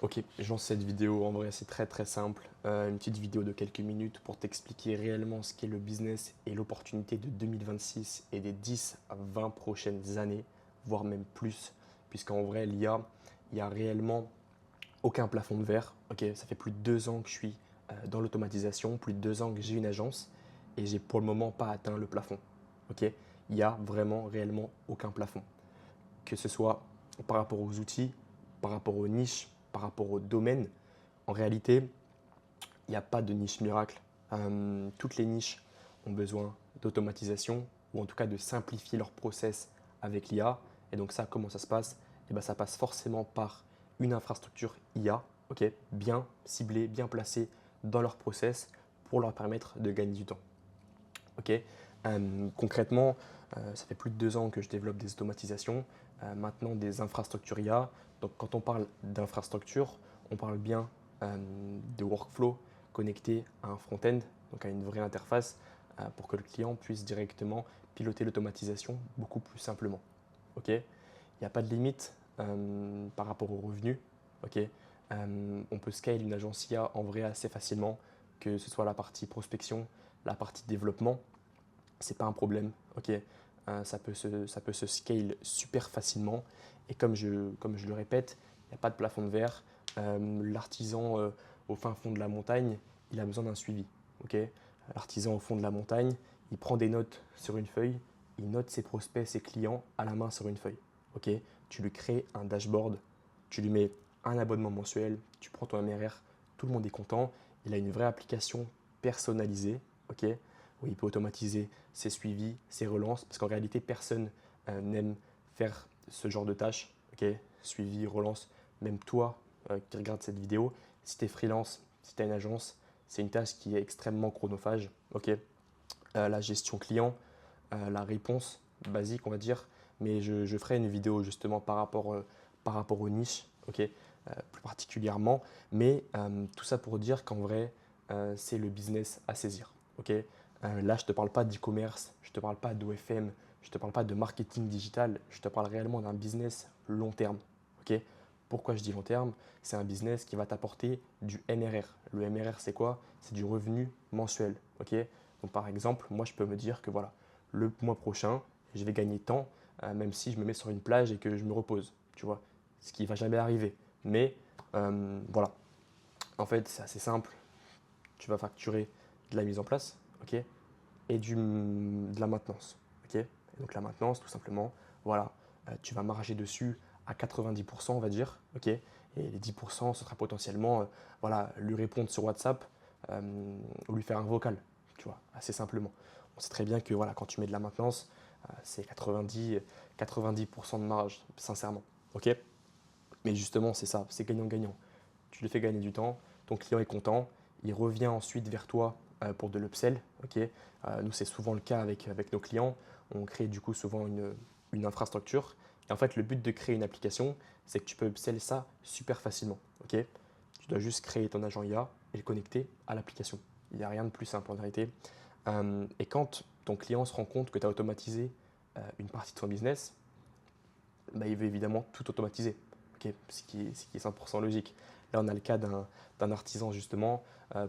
Ok, je lance cette vidéo. En vrai, c'est très simple. Une petite vidéo de quelques minutes pour t'expliquer réellement ce qu'est le business et l'opportunité de 2026 et des 10 à 20 prochaines années, voire même plus. Puisqu'en vrai, l'IA, il n'y a réellement aucun plafond de verre. Ok, ça fait plus de 2 ans que je suis dans l'automatisation, plus de 2 ans que j'ai une agence et j'ai pour le moment pas atteint le plafond. Ok, il n'y a vraiment réellement aucun plafond. Que ce soit par rapport aux outils, par rapport aux niches, par rapport au domaine. En réalité, il n'y a pas de niche miracle. Toutes les niches ont besoin d'automatisation ou en tout cas de simplifier leur process avec l'IA. Et donc ça, comment ça se passe? Eh ben, ça passe forcément par une infrastructure IA, ok, bien ciblée, bien placée dans leur process pour leur permettre de gagner du temps. Ok. Concrètement, ça fait plus de 2 ans que je développe des automatisations, maintenant des infrastructures IA. Donc quand on parle d'infrastructure, on parle bien de workflow connecté à un front-end, donc à une vraie interface, pour que le client puisse directement piloter l'automatisation beaucoup plus simplement. Ok. Il n'y a pas de limite par rapport aux revenus. Ok. On peut scale une agence IA en vrai assez facilement, que ce soit la partie prospection, la partie développement, c'est pas un problème. Ok. Ça peut se scale super facilement. Et comme je le répète, il n'y a pas de plafond de verre. L'artisan au fin fond de la montagne, il a besoin d'un suivi. Ok. L'artisan au fond de la montagne, il prend des notes sur une feuille, il note ses prospects, ses clients à la main sur une feuille. Ok. Tu lui crées un dashboard, tu lui mets un abonnement mensuel, tu prends ton MRR, tout le monde est content. Il a une vraie application personnalisée. Ok, où il peut automatiser ses suivis, ses relances, parce qu'en réalité, personne n'aime faire ce genre de tâches. Ok, suivi, relance, même toi qui regardes cette vidéo, si tu es freelance, si tu as une agence, c'est une tâche qui est extrêmement chronophage. Ok, la gestion client, la réponse basique, on va dire, mais je ferai une vidéo justement par rapport aux niches, ok, plus particulièrement, mais tout ça pour dire qu'en vrai, c'est le business à saisir. Ok. Là, je ne te parle pas d'e-commerce, je ne te parle pas d'OFM, je ne te parle pas de marketing digital, je te parle réellement d'un business long terme. Ok. Pourquoi je dis long terme? C'est un business qui va t'apporter du MRR. Le MRR, c'est quoi? C'est du revenu mensuel. Ok. Donc, par exemple, moi, je peux me dire que voilà, le mois prochain, je vais gagner tant, même si je me mets sur une plage et que je me repose. Tu vois, ce qui ne va jamais arriver. Mais voilà, en fait, c'est assez simple. Tu vas facturer de la mise en place, ok, et de la maintenance. Ok. Et donc la maintenance, tout simplement, voilà, tu vas marger dessus à 90%, on va dire. Ok. Et les 10%, ce sera potentiellement voilà, lui répondre sur WhatsApp ou lui faire un vocal, tu vois, assez simplement. On sait très bien que voilà, quand tu mets de la maintenance, c'est 90% de marge, sincèrement. Ok. Mais justement, c'est ça, c'est gagnant-gagnant. Tu lui fais gagner du temps, ton client est content, il revient ensuite vers toi pour de l'upsell. Ok. Nous, c'est souvent le cas avec nos clients. On crée du coup souvent une infrastructure. Et en fait, le but de créer une application, c'est que tu peux upsell ça super facilement. Ok. Tu dois juste créer ton agent IA et le connecter à l'application. Il n'y a rien de plus simple en vérité. Et quand ton client se rend compte que tu as automatisé une partie de son business, bah, il veut évidemment tout automatiser, ok, ce qui est 100% logique. Là, on a le cas d'un artisan justement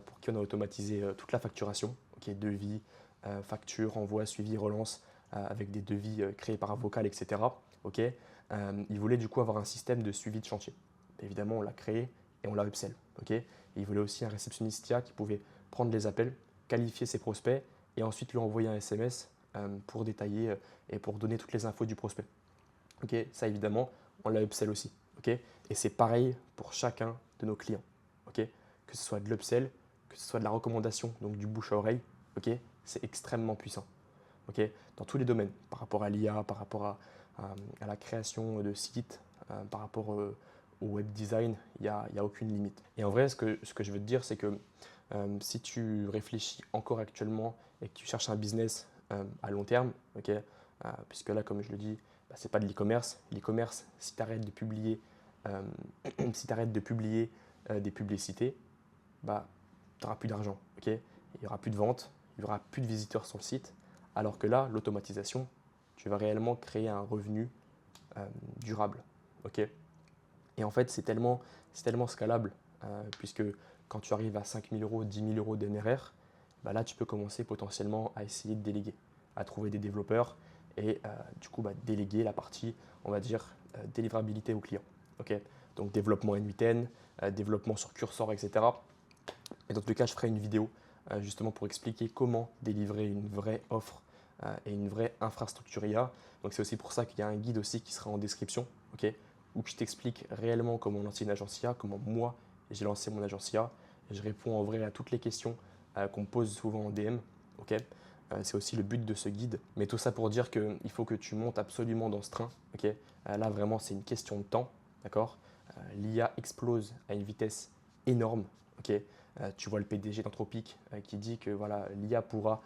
pour qui on a automatisé toute la facturation, ok, devis, facture, envoi, suivi, relance, avec des devis créés par Avocal, etc. Ok. Il voulait du coup avoir un système de suivi de chantier. Évidemment, on l'a créé et on l'a upsell. Ok. Et il voulait aussi un réceptionniste IA qui pouvait prendre les appels, qualifier ses prospects et ensuite lui envoyer un SMS pour détailler et pour donner toutes les infos du prospect. Ok, ça évidemment, on l'a upsell aussi. Ok, et c'est pareil pour chacun de nos clients. Ok, que ce soit de l'upsell, que ce soit de la recommandation, donc du bouche à oreille. Ok, c'est extrêmement puissant. Ok, dans tous les domaines, par rapport à l'IA, par rapport à la création de sites, par rapport au web design, il y a aucune limite. Et en vrai, ce que je veux te dire, c'est que si tu réfléchis encore actuellement et que tu cherches un business à long terme, ok, puisque là, comme je le dis, bah, ce n'est pas de l'e-commerce. L'e-commerce, si tu arrêtes de publier, euh, si tu de publier des publicités, bah, tu n'auras plus d'argent. Ok. Il n'y aura plus de vente, il n'y aura plus de visiteurs sur le site. Alors que là, l'automatisation, tu vas réellement créer un revenu euh, durable. Ok. Et en fait, c'est tellement scalable, puisque quand tu arrives à 5 000 euros, 10 000 euros d'MRR, bah là, tu peux commencer potentiellement à essayer de déléguer, à trouver des développeurs et du coup, bah, déléguer la partie, on va dire, délivrabilité au client. Ok. Donc, développement N8N, développement sur Cursor, etc. Et dans tous les cas, je ferai une vidéo justement pour expliquer comment délivrer une vraie offre et une vraie infrastructure IA. Donc, c'est aussi pour ça qu'il y a un guide aussi qui sera en description, ok, où je t'explique réellement comment lancer une agence IA, comment moi j'ai lancé mon agence IA. Et je réponds en vrai à toutes les questions qu'on me pose souvent en DM. Ok. C'est aussi le but de ce guide. Mais tout ça pour dire qu'il faut que tu montes absolument dans ce train. Ok. Là, vraiment, c'est une question de temps. D'accord. L'IA explose à une vitesse énorme. Ok. Tu vois le PDG d'Anthropic qui dit que voilà, l'IA pourra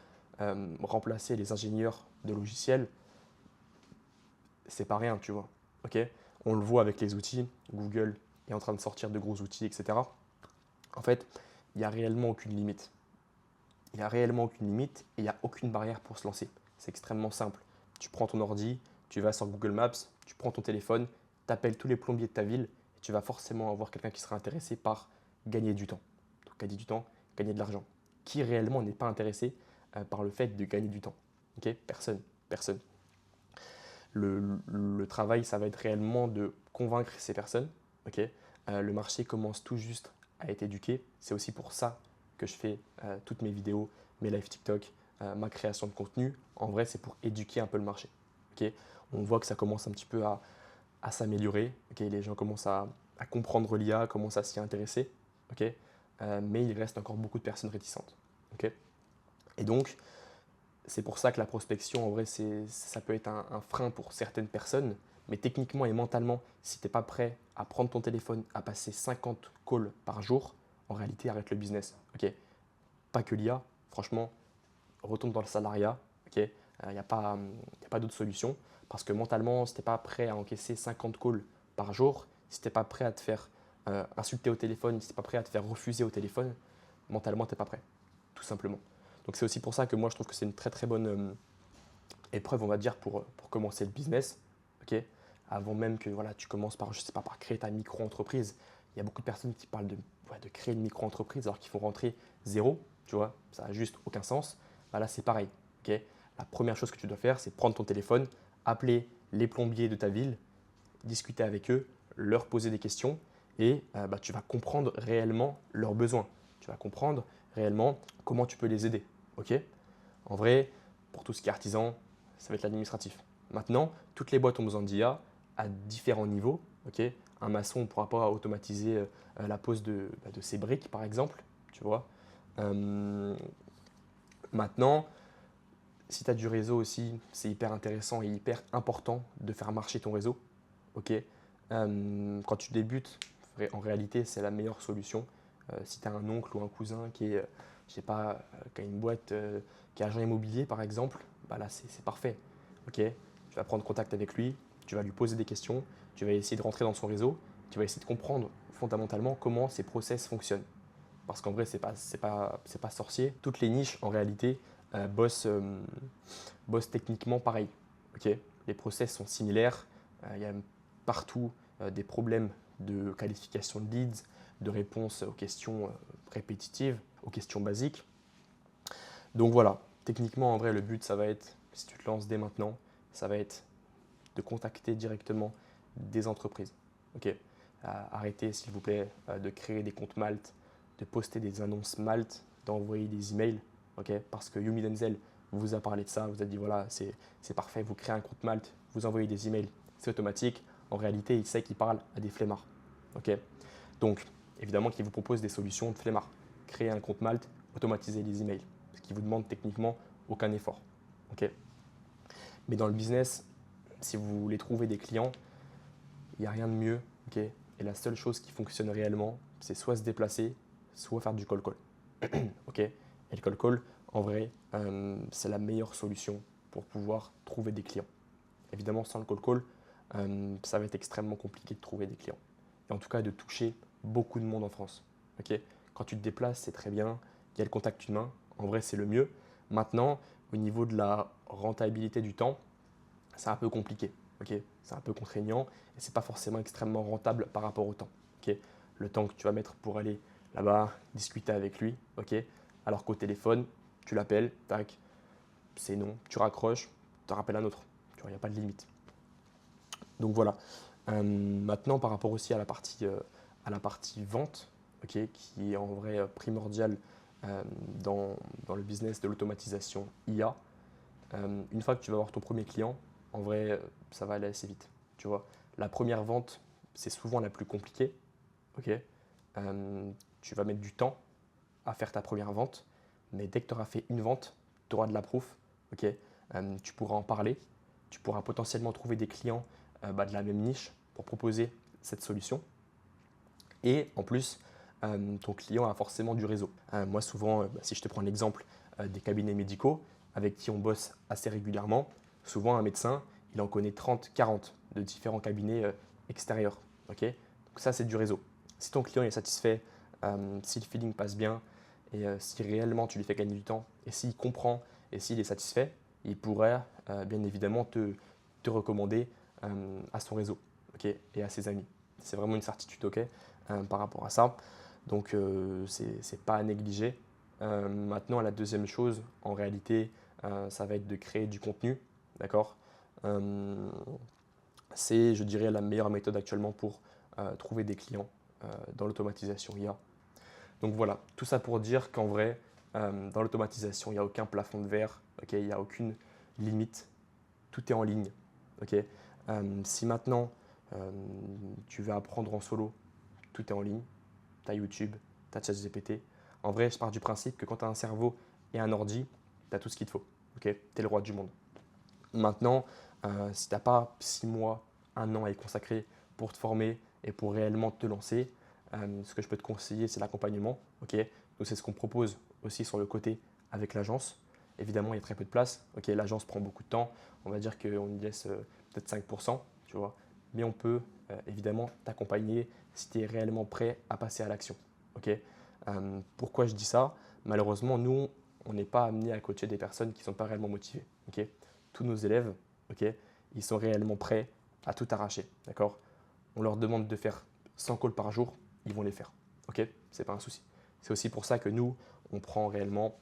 remplacer les ingénieurs de logiciels. C'est pas rien, tu vois. Ok. On le voit avec les outils. Google est en train de sortir de gros outils, etc. En fait, il n'y a réellement aucune limite. Il n'y a réellement aucune limite et il n'y a aucune barrière pour se lancer. C'est extrêmement simple. Tu prends ton ordi, tu vas sur Google Maps, tu prends ton téléphone, tu appelles tous les plombiers de ta ville et tu vas forcément avoir quelqu'un qui sera intéressé par gagner du temps. Donc, gagner du temps, gagner de l'argent. Qui réellement n'est pas intéressé par le fait de gagner du temps? Ok. Personne. Personne. Le travail, ça va être réellement de convaincre ces personnes. Ok. Le marché commence tout juste à être éduqué. C'est aussi pour ça que je fais toutes mes vidéos, mes live TikTok, ma création de contenu. En vrai, c'est pour éduquer un peu le marché. Ok. On voit que ça commence un petit peu à s'améliorer. Ok. Les gens commencent à comprendre l'IA, commencent à s'y intéresser. Ok. Mais il reste encore beaucoup de personnes réticentes. Ok. Et donc, c'est pour ça que la prospection, en vrai, ça peut être un frein pour certaines personnes. Mais techniquement et mentalement, si tu n'es pas prêt à prendre ton téléphone, à passer 50 calls par jour, en réalité, arrête le business. Ok. Pas que l'IA, franchement, retourne dans le salariat. Ok. Il n'y a pas d'autre solution. Parce que mentalement, si tu n'es pas prêt à encaisser 50 calls par jour, si tu n'es pas prêt à te faire insulter au téléphone, si tu n'es pas prêt à te faire refuser au téléphone, mentalement, tu n'es pas prêt, tout simplement. Donc c'est aussi pour ça que moi, je trouve que c'est une très très bonne épreuve, on va dire, pour commencer le business. Ok. Avant même que voilà, tu commences par, je sais pas, par créer ta micro-entreprise. Il y a beaucoup de personnes qui parlent de créer une micro-entreprise alors qu'il faut rentrer zéro, tu vois, ça n'a juste aucun sens. Bah là, c'est pareil. Ok. La première chose que tu dois faire, c'est prendre ton téléphone, appeler les plombiers de ta ville, discuter avec eux, leur poser des questions et bah, tu vas comprendre réellement leurs besoins. Tu vas comprendre réellement comment tu peux les aider. Ok. En vrai, pour tout ce qui est artisan, ça va être l'administratif. Maintenant, toutes les boîtes ont besoin d'IA à différents niveaux. Ok. Un maçon ne pourra pas automatiser la pose de ses briques, par exemple. Tu vois. Euh, Maintenant, si tu as du réseau aussi, c'est hyper intéressant et hyper important de faire marcher ton réseau. Ok. Quand tu débutes, en réalité, c'est la meilleure solution. Si tu as un oncle ou un cousin qui est, je sais pas, qui a une boîte, qui est agent immobilier par exemple, bah là c'est parfait. Ok. Tu vas prendre contact avec lui, tu vas lui poser des questions, tu vas essayer de rentrer dans son réseau, tu vas essayer de comprendre fondamentalement comment ses process fonctionnent. Parce qu'en vrai, c'est pas sorcier. Toutes les niches, en réalité, bossent techniquement pareil. Ok. Les process sont similaires. Il y a partout des problèmes de qualification de leads, de réponse aux questions répétitives, aux questions basiques. Donc voilà, techniquement, en vrai, le but, ça va être, si tu te lances dès maintenant, ça va être de contacter directement des entreprises. Ok. Arrêtez, s'il vous plaît, de créer des comptes Malte, de poster des annonces Malte, d'envoyer des emails. Ok. Parce que Yumi Denzel vous a parlé de ça, vous a dit voilà, c'est parfait, vous créez un compte Malte, vous envoyez des emails, c'est automatique. En réalité, il sait qu'il parle à des flemmards. Ok. Donc, évidemment qu'il vous propose des solutions de flemmard. Créer un compte Malte, automatiser les emails, ce qui vous demande techniquement aucun effort. Ok. Mais dans le business, si vous voulez trouver des clients, il n'y a rien de mieux. Ok. Et la seule chose qui fonctionne réellement, c'est soit se déplacer, soit faire du call call. Ok. Et le call call, en vrai, c'est la meilleure solution pour pouvoir trouver des clients. Évidemment, sans le call call, ça va être extrêmement compliqué de trouver des clients. Et en tout cas, de toucher beaucoup de monde en France. Ok. Quand tu te déplaces, c'est très bien. Il y a le contact humain. En vrai, c'est le mieux. Maintenant, au niveau de la rentabilité du temps, c'est un peu compliqué. ok? C'est un peu contraignant et c'est pas forcément extrêmement rentable par rapport au temps, ok? Le temps que tu vas mettre pour aller là-bas, discuter avec lui, ok? Alors qu'au téléphone, tu l'appelles, tac, c'est non, tu raccroches, tu en rappelles un autre, tu vois, il n'y a pas de limite. Donc voilà. Maintenant, par rapport aussi à la partie vente, ok, qui est en vrai primordiale dans, dans le business de l'automatisation IA. Une fois que tu vas avoir ton premier client, en vrai, ça va aller assez vite. Tu vois, la première vente, c'est souvent la plus compliquée. Ok. Tu vas mettre du temps à faire ta première vente, mais dès que tu auras fait une vente, tu auras de la proof. Ok. Tu pourras en parler, tu pourras potentiellement trouver des clients de la même niche pour proposer cette solution. Et en plus, ton client a forcément du réseau. Moi, souvent, si je te prends l'exemple des cabinets médicaux avec qui on bosse assez régulièrement, souvent un médecin, il en connaît 30, 40 de différents cabinets extérieurs. Ok. Donc ça, c'est du réseau. Si ton client est satisfait, si le feeling passe bien et si réellement tu lui fais gagner du temps et s'il comprend et s'il est satisfait, il pourrait bien évidemment te recommander à son réseau, ok, et à ses amis. C'est vraiment une certitude, ok, par rapport à ça. Donc, c'est pas à négliger. Maintenant, la deuxième chose, en réalité, ça va être de créer du contenu, d'accord. C'est, je dirais, la meilleure méthode actuellement pour trouver des clients dans l'automatisation IA. Donc voilà, tout ça pour dire qu'en vrai, dans l'automatisation, il n'y a aucun plafond de verre, okay, il n'y a aucune limite, tout est en ligne. Okay. Si maintenant tu veux apprendre en solo, tout est en ligne, tu as YouTube, tu as ChatGPT. En vrai, je pars du principe que quand tu as un cerveau et un ordi, tu as tout ce qu'il te faut. Okay, tu es le roi du monde. Maintenant, si tu n'as pas 6 mois, 1 an à y consacrer pour te former et pour réellement te lancer, ce que je peux te conseiller, c'est l'accompagnement. Okay. Donc, c'est ce qu'on propose aussi sur le côté avec l'agence. Évidemment, il y a très peu de place. Okay, l'agence prend beaucoup de temps. On va dire qu'on y laisse peut-être 5%, tu vois. Mais on peut évidemment t'accompagner si tu es réellement prêt à passer à l'action. Okay. Pourquoi je dis ça? Malheureusement, nous, on n'est pas amené à coacher des personnes qui ne sont pas réellement motivées. Okay. Tous nos élèves, okay, ils sont réellement prêts à tout arracher. D'accord. On leur demande de faire 100 calls par jour, ils vont les faire. Ok, c'est pas un souci. C'est aussi pour ça que nous, on prend réellement,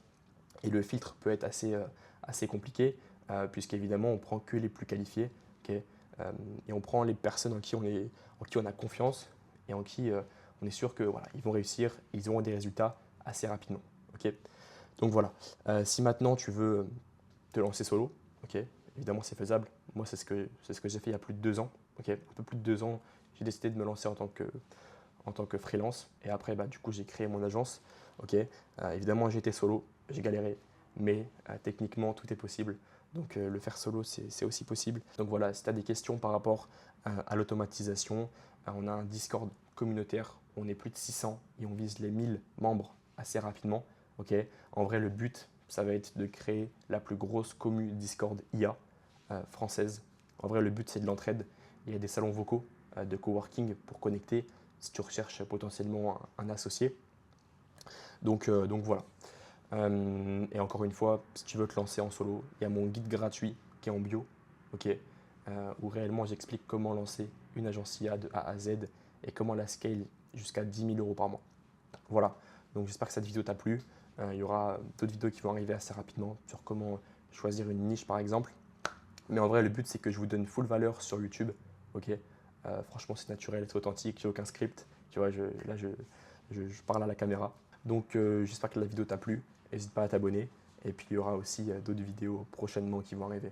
et le filtre peut être assez compliqué, puisqu'évidemment, on prend que les plus qualifiés, okay, et on prend les personnes en qui on a confiance et en qui on est sûr que voilà, ils vont réussir, ils auront des résultats assez rapidement. Okay. Donc voilà, si maintenant tu veux te lancer solo, okay, évidemment c'est faisable. Moi, c'est ce que j'ai fait il y a plus de 2 ans. Okay, un peu plus de 2 ans, j'ai décidé de me lancer en tant que freelance. Et après, du coup, j'ai créé mon agence. Okay. Évidemment, j'ai été solo, j'ai galéré, mais techniquement, tout est possible. Donc, le faire solo, c'est aussi possible. Donc voilà, si tu as des questions par rapport à l'automatisation, on a un Discord communautaire. On est plus de 600 et on vise les 1000 membres assez rapidement. Okay. En vrai, le but, ça va être de créer la plus grosse commu Discord IA française. En vrai, le but, c'est de l'entraide. Il y a des salons vocaux de coworking pour connecter si tu recherches potentiellement un associé. Donc voilà. Et encore une fois, si tu veux te lancer en solo, il y a mon guide gratuit qui est en bio, okay, où réellement j'explique comment lancer une agence IA de A à Z et comment la scale jusqu'à 10 000 euros par mois. Voilà, donc j'espère que cette vidéo t'a plu. Il y aura d'autres vidéos qui vont arriver assez rapidement sur comment choisir une niche par exemple. Mais en vrai, le but c'est que je vous donne full valeur sur YouTube. Okay. Franchement, c'est naturel, c'est authentique, il n'y a aucun script. Tu vois, là, je parle à la caméra. Donc, j'espère que la vidéo t'a plu. N'hésite pas à t'abonner. Et puis, il y aura aussi d'autres vidéos prochainement qui vont arriver.